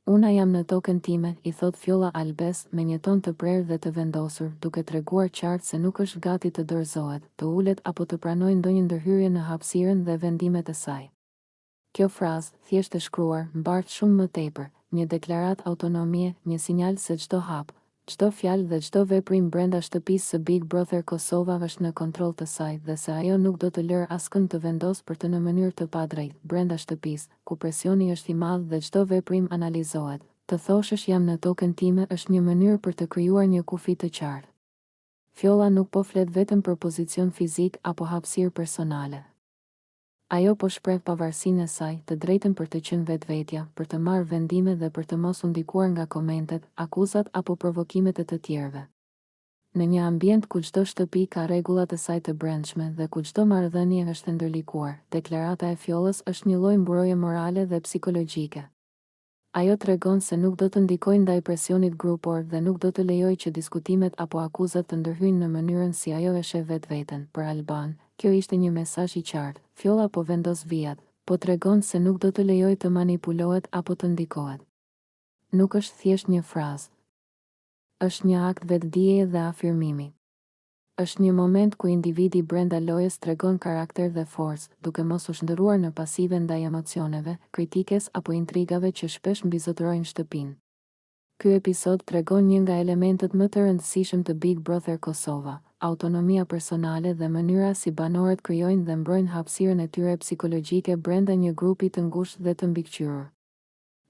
Una jam në tokën time, I thot Fjolla Albes me një ton të prerë dhe të vendosur, duke treguar qartë se nuk është gati të dorëzohet, të ulet apo të pranojë ndonjë ndërhyrje në hapësirën dhe vendimet e saj. Kjo frazë, thjesht e shkruar, mbart shumë më tepër, një deklaratë autonomie, një sinjal se çdo hap, çdo fjalë dhe çdo veprim brenda shtëpisë së Big Brother Kosova është në kontroll të saj dhe se ajo nuk do të lërë askënd të vendosë për të në mënyrë të padrejtë, brenda shtëpisë, ku presioni është I madh dhe çdo veprim analizohet. Të thoshësh jam në tokën time është një mënyrë për të krijuar një kufi të qartë. Fjolla nuk po flet vetëm për pozicion fizik apo hapësirë personale. Ajo po shpreh pavarësinë e saj, të drejtën për të qenë vetvetja, për të marrë vendime dhe për të mos u ndikuar nga komentet, akuzat apo provokimet e të tjerëve. Në një ambient ku çdo shtëpi ka rregullat e saj të brendshme dhe ku çdo marrëdhënie është ndërlikuar, deklarata e Fjollës është një lloj mburoje morale dhe psikologjike. Ajo tregon se nuk do të ndikojë ndaj presionit grupor dhe nuk do të lejojë që diskutimet apo akuzat të ndërhyjnë në mënyrën si ajo e sheh vetveten. Për Alban, kjo ishte një mesazh I qartë. Fjolla po vendos vijat, po tregon se nuk do të lejojë të manipulohet apo të ndikohet. Nuk është thjesht një frazë. Është një akt vetdije dhe afirmimi. Është një moment ku individi brenda lojës tregon karakter dhe forcë, duke mos u shndërruar në pasive ndaj emocioneve, kritikes apo intrigave që shpesh mbizotërojnë shtëpinë. Ky episod tregon një nga elementet më të rëndësishëm të Big Brother Kosova, autonomia personale dhe mënyra si banorët krijojnë dhe mbrojnë hapësirën e tyre psikologjike brenda një grupi të ngushtë dhe të mbikëqyrur.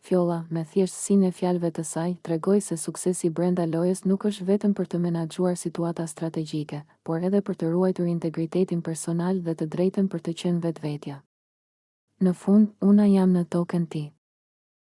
Fjolla, me thjeshtësinë e fjalëve të saj, tregoi se suksesi brenda lojës nuk është vetëm për të menaxhuar situata strategjike, por edhe për të ruajtur integritetin personal dhe të drejtën për të qenë vetvetja. Në fund, una jam në tokën ti.